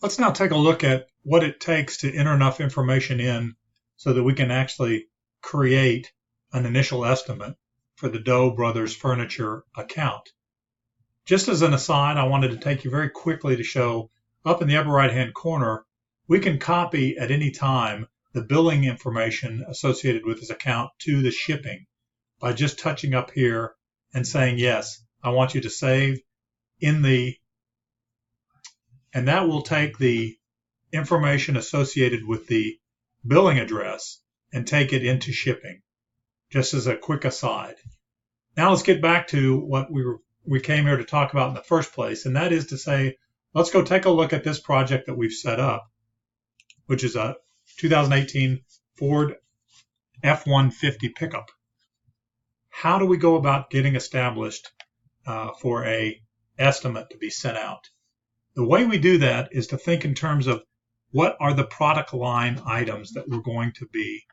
Let's now take a look at what it takes to enter enough information in so that we can actually create an initial estimate for the Doe Brothers Furniture account. Just as an aside, I wanted to take you very quickly to show up in the upper right-hand corner, we can copy at any time the billing information associated with this account to the shipping by just touching up here and saying, yes, I want you to save in and that will take the information associated with the billing address and take it into shipping, just as a quick aside. Now let's get back to what we came here to talk about in the first place, and that is to say, let's go take a look at this project that we've set up, which is a 2018 Ford F-150 pickup. How do we go about getting established for a estimate to be sent out? The way we do that is to think in terms of what are the product line items that we're going to be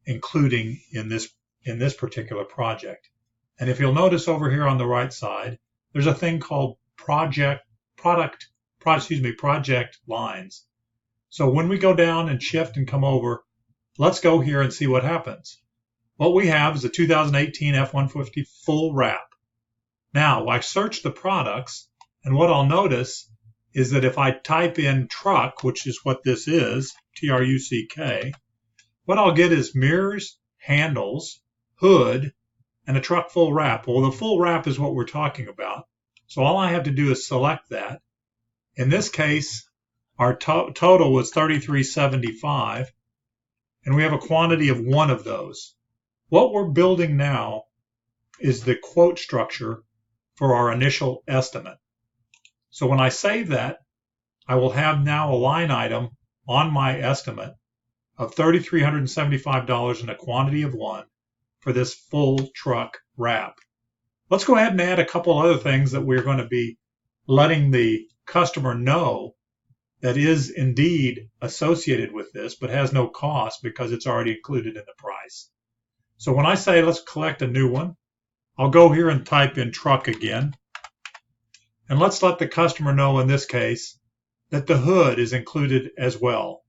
including in this particular project. And if you'll notice over here on the right side, there's a thing called project lines. So when we go down and shift and come over, let's go here and see what happens. What we have is a 2018 F-150 full wrap. Now, I search the products, and what I'll notice is that if I type in truck, which is what this is, T-R-U-C-K, what I'll get is mirrors, handles, hood, and a truck full wrap. Well, the full wrap is what we're talking about. So all I have to do is select that. In this case, our total was $33.75, and we have a quantity of one of those. What we're building now is the quote structure for our initial estimate. So when I save that, I will have now a line item on my estimate of $3,375 and a quantity of one for this full truck wrap. Let's go ahead and add a couple other things that we're going to be letting the customer know that is indeed associated with this, but has no cost because it's already included in the price. So when I say let's collect a new one, I'll go here and type in truck again. And let's let the customer know in this case that the hood is included as well.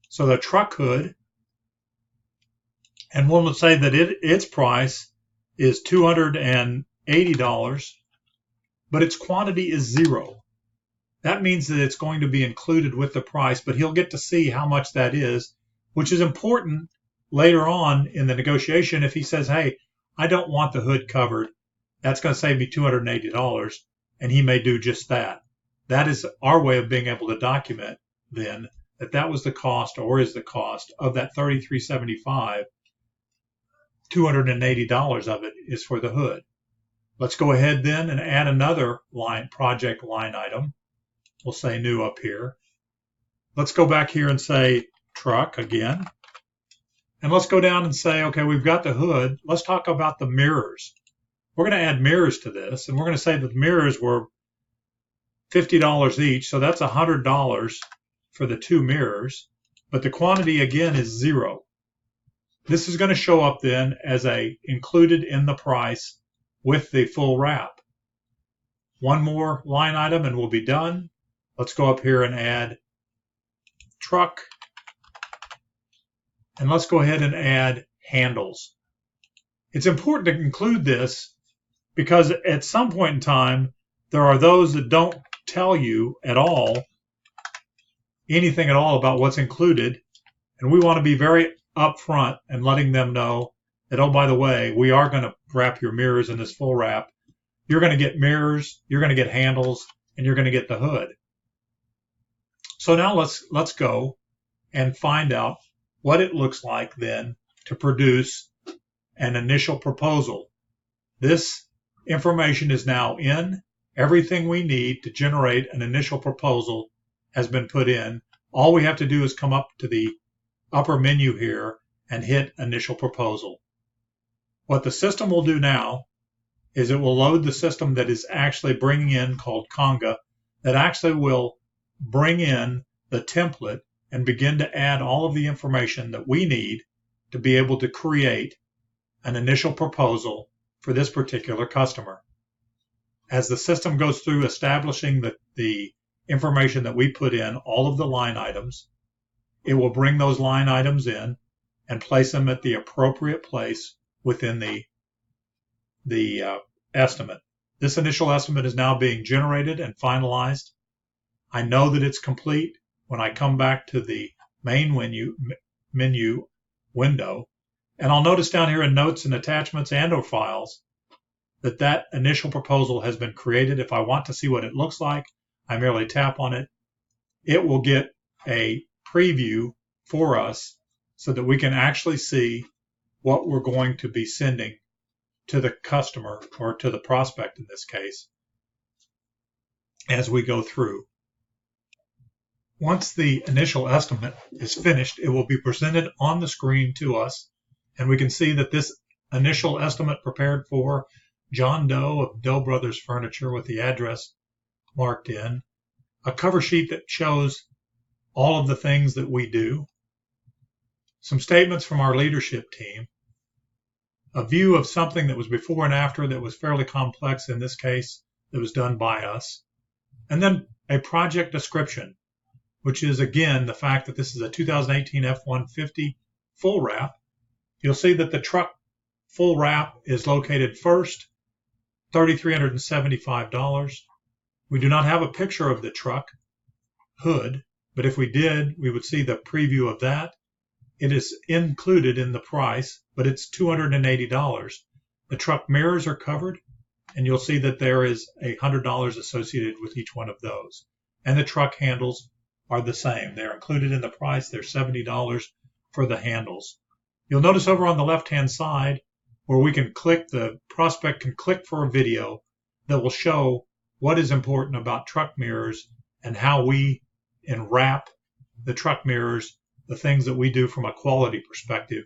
So the truck hood, and we'll say that its price is $280, but its quantity is 0. That means that it's going to be included with the price, but he'll get to see how much that is, which is important later on in the negotiation. If he says, hey, I don't want the hood covered, that's going to save me $280. And he may do just that. That is our way of being able to document then that was the cost or is the cost of that $33.75. $280 of it is for the hood. Let's go ahead then and add another project line item. We'll say new up here. Let's go back here and say truck again. And let's go down and say, okay, we've got the hood. Let's talk about the mirrors. We're going to add mirrors to this, and we're going to say that the mirrors were $50 each, so that's $100 for the 2 mirrors, but the quantity again is 0. This is going to show up then as included in the price with the full wrap. One more line item and we'll be done. Let's go up here and add truck, and let's go ahead and add handles. It's important to include this because at some point in time, there are those that don't tell you at all, anything at all about what's included. And we want to be very upfront and letting them know that, oh, by the way, we are going to wrap your mirrors in this full wrap. You're going to get mirrors, you're going to get handles, and you're going to get the hood. So now let's go and find out what it looks like then to produce an initial proposal. This information is now in. Everything we need to generate an initial proposal has been put in. All we have to do is come up to the upper menu here and hit initial proposal. What the system will do now is it will load the system that is actually bringing in, called Conga, that actually will bring in the template and begin to add all of the information that we need to be able to create an initial proposal for this particular customer. As the system goes through establishing the information that we put in, all of the line items. It will bring those line items in and place them at the appropriate place within the estimate. This initial estimate is now being generated and finalized. I know that it's complete when I come back to the main menu window, and I'll notice down here in notes and attachments and or files that initial proposal has been created. If I want to see what it looks like, I merely tap on it. It will get a preview for us so that we can actually see what we're going to be sending to the customer, or to the prospect in this case, as we go through. Once the initial estimate is finished, it will be presented on the screen to us, and we can see that this initial estimate prepared for John Doe of Doe Brothers Furniture with the address marked in, a cover sheet that shows all of the things that we do, some statements from our leadership team, a view of something that was before and after that was fairly complex in this case, that was done by us, and then a project description, which is again the fact that this is a 2018 F-150 full wrap. You'll see that the truck full wrap is located first, $3,375. We do not have a picture of the truck hood, but if we did, we would see the preview of that. It is included in the price, but it's $280. The truck mirrors are covered, and you'll see that there is $100 associated with each one of those. And the truck handles are the same. They're included in the price. They're $70 for the handles. You'll notice over on the left-hand side where we can click, the prospect can click for a video that will show what is important about truck mirrors and how we enwrap the truck mirrors, the things that we do from a quality perspective